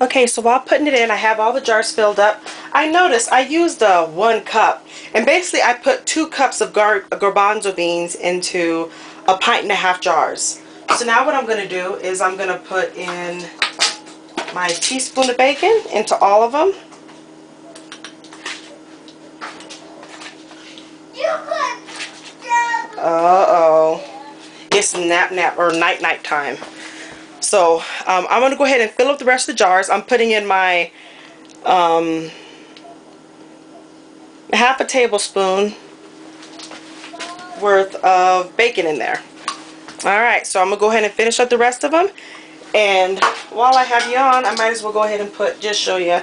Okay, so while putting it in, I have all the jars filled up. I noticed I used 1 cup, and basically I put 2 cups of garbanzo beans into a 1.5 jars. So now what I'm going to do is I'm going to put in my teaspoon of bacon into all of them. Uh-oh. It's nap or night time. So I'm going to go ahead and fill up the rest of the jars. I'm putting in my half a tablespoon worth of bacon in there. Alright, so I'm going to go ahead and finish up the rest of them. And while I have you on, I might as well go ahead and just show you.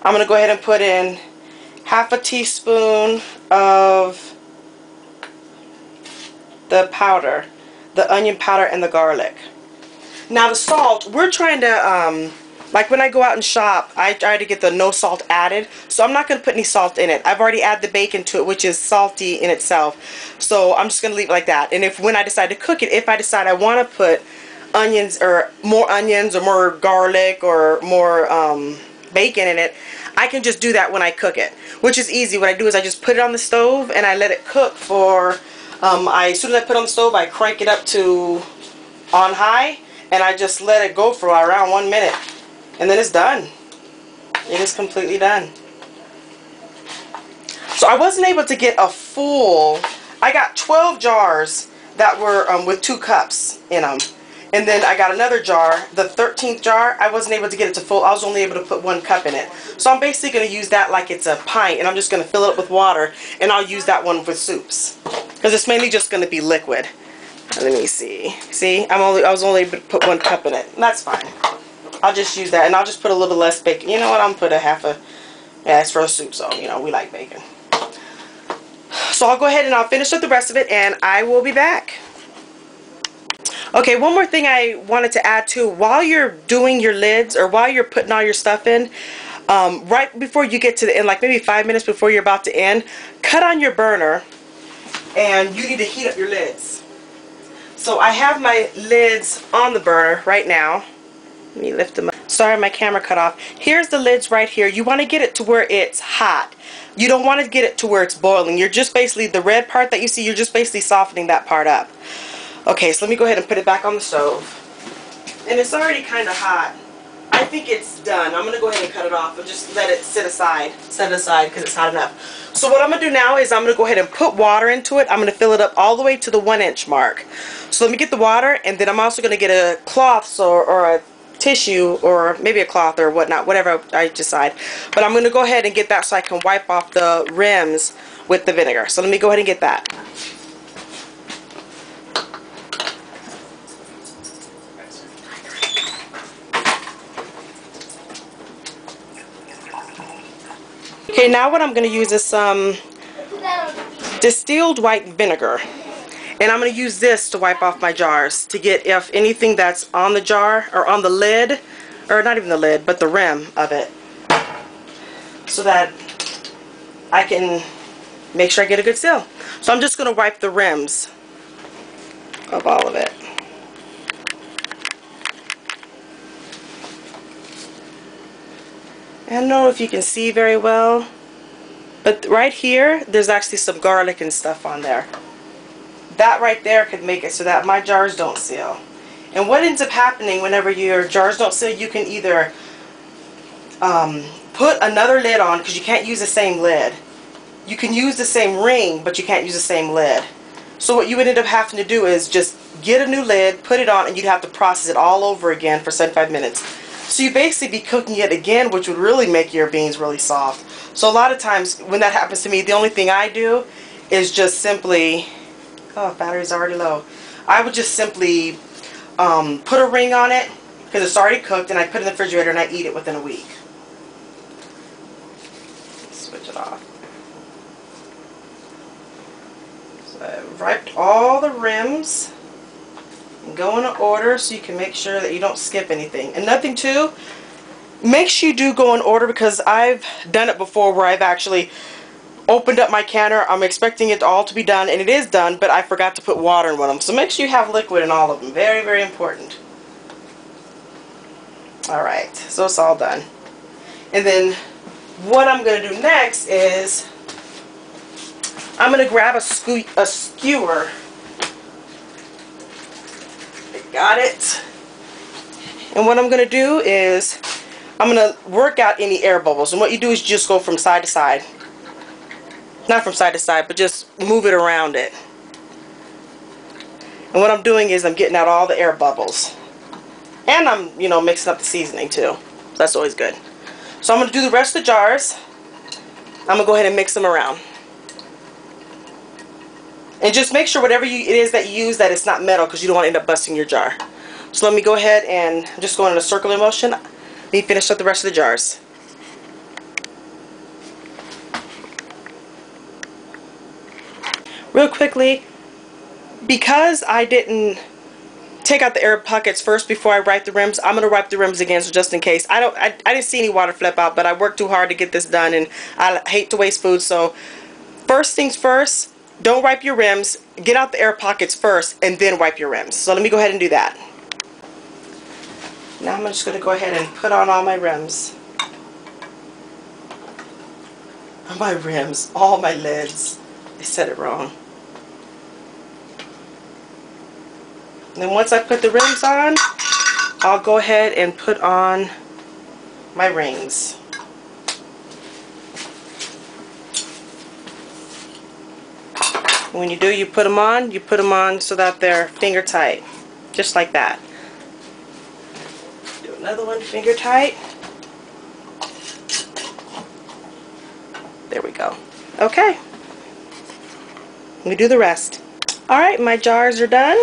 I'm going to go ahead and put in half a teaspoon of the powder, the onion powder and the garlic. Now the salt, we're trying to, like when I go out and shop, I try to get the no salt added. So I'm not going to put any salt in it. I've already added the bacon to it, which is salty in itself. So I'm just going to leave it like that. And when I decide to cook it, if I decide I want to put onions or more garlic or more bacon in it, I can just do that when I cook it, which is easy. What I do is I just put it on the stove and I let it cook for, as soon as I put it on the stove, I crank it up to on high and I just let it go for around 1 minute. And then it's done. It is completely done. So I wasn't able to get a full, I got 12 jars that were with 2 cups in them. And then I got another jar, the 13th jar, I wasn't able to get it to full. I was only able to put 1 cup in it. So I'm basically going to use that like it's a pint, and I'm just going to fill it up with water, and I'll use that one for soups. Because it's mainly just going to be liquid. Let me see. See, I was only able to put 1 cup in it. And that's fine. I'll just use that, and I'll just put a little less bacon. You know what, I'm going to put a half a, yeah, it's for a soup, so, you know, we like bacon. So I'll go ahead and I'll finish up the rest of it, and I will be back. Okay, one more thing I wanted to add too. While you're doing your lids, or while you're putting all your stuff in, right before you get to the end, like maybe 5 minutes before you're about to end, cut on your burner, and you need to heat up your lids. So I have my lids on the burner right now. Let me lift them up. Sorry, my camera cut off. Here's the lids right here. You want to get it to where it's hot. You don't want to get it to where it's boiling. You're just basically, the red part that you see, you're just basically softening that part up. Okay, so let me go ahead and put it back on the stove. And it's already kind of hot. I think it's done. I'm going to go ahead and cut it off and just let it set it aside because it's hot enough. So what I'm going to do now is I'm going to go ahead and put water into it. I'm going to fill it up all the way to the 1-inch mark. So let me get the water, and then I'm also going to get a cloth or a tissue, or maybe a cloth or whatnot, whatever I decide. But I'm going to go ahead and get that so I can wipe off the rims with the vinegar. So let me go ahead and get that. Okay, now what I'm going to use is some distilled white vinegar. And I'm going to use this to wipe off my jars to get if anything that's on the jar or on the lid, or not even the lid, but the rim of it, so that I can make sure I get a good seal. So I'm just going to wipe the rims of all of it. I don't know if you can see very well, but right here there's actually some garlic and stuff on there. That right there could make it so that my jars don't seal. And what ends up happening whenever your jars don't seal, you can either put another lid on, because you can't use the same lid. You can use the same ring, but you can't use the same lid. So what you would end up having to do is just get a new lid, put it on, and you'd have to process it all over again for 75 minutes. So you basically be cooking it again, which would really make your beans really soft. So a lot of times when that happens to me, the only thing I do is just simply, oh, battery's already low. I would just simply put a ring on it, because it's already cooked, and I put it in the refrigerator and I eat it within a week. Switch it off. So I've wiped all the rims. And go in order so you can make sure that you don't skip anything. And nothing too, make sure you do go in order, because I've done it before where I've actually opened up my canner. I'm expecting it all to be done, and it is done, but I forgot to put water in one of them. So make sure you have liquid in all of them. Very, very important. Alright, so it's all done. And then what I'm going to do next is I'm going to grab a skewer. Got it. And what I'm going to do is I'm going to work out any air bubbles. And what you do is just go from side to side. Not from side to side, but just move it around it. And what I'm doing is I'm getting out all the air bubbles. And I'm, you know, mixing up the seasoning too. So that's always good. So I'm going to do the rest of the jars. I'm going to go ahead and mix them around. And just make sure whatever it is that you use that it's not metal, because you don't want to end up busting your jar. So let me go ahead and just go in a circular motion. Let me finish up the rest of the jars. Real quickly, because I didn't take out the air pockets first before I wipe the rims, I'm going to wipe the rims again, so just in case. I didn't see any water flip out, but I worked too hard to get this done, and I hate to waste food. So first things first, don't wipe your rims. Get out the air pockets first, and then wipe your rims. So let me go ahead and do that. Now I'm just going to go ahead and put on all my rims. My rims, all my lids. I said it wrong. And then once I put the rims on, I'll go ahead and put on my rings. When you do, you put them on so that they're finger tight. Just like that. Do another one finger tight. There we go. Okay. Let me do the rest. Alright, my jars are done.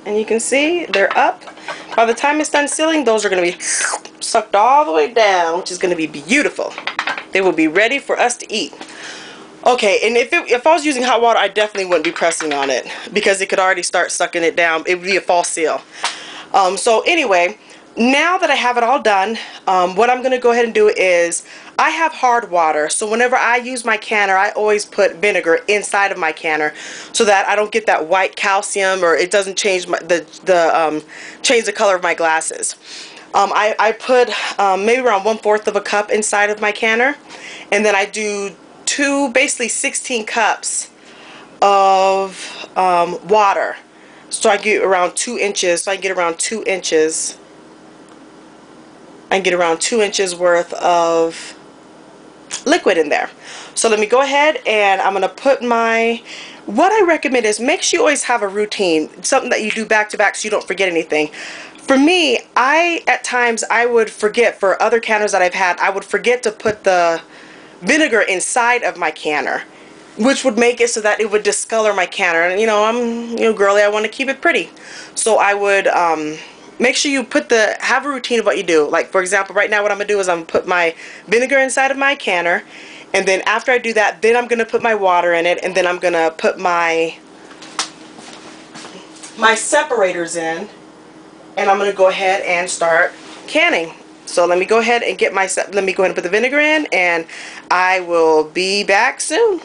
And you can see they're up. By the time it's done sealing, those are going to be sucked all the way down, which is going to be beautiful. They will be ready for us to eat. Okay, and if I was using hot water, I definitely wouldn't be pressing on it, because it could already start sucking it down. It would be a false seal. So anyway, now that I have it all done, what I'm going to go ahead and do is, I have hard water, so whenever I use my canner, I always put vinegar inside of my canner so that I don't get that white calcium, or it doesn't change change the color of my glasses. I put maybe around 1/4 of a cup inside of my canner, and then I do basically 16 cups of water. So I get around 2 inches. So I get around 2 inches. I can get around 2 inches worth of liquid in there. So let me go ahead and I'm going to put what I recommend is make sure you always have a routine, something that you do back to back so you don't forget anything. For me, at times I would forget, for other canners that I've had, I would forget to put the vinegar inside of my canner, which would make it so that it would discolor my canner. And I'm girly, I want to keep it pretty. So I would make sure you have a routine of what you do. Like, for example, right now what I'm going to do is I'm going to put my vinegar inside of my canner, and then after I do that, then I'm going to put my water in it, and then I'm going to put my separators in, and I'm going to go ahead and start canning. So let me go ahead and put the vinegar in, and I will be back soon.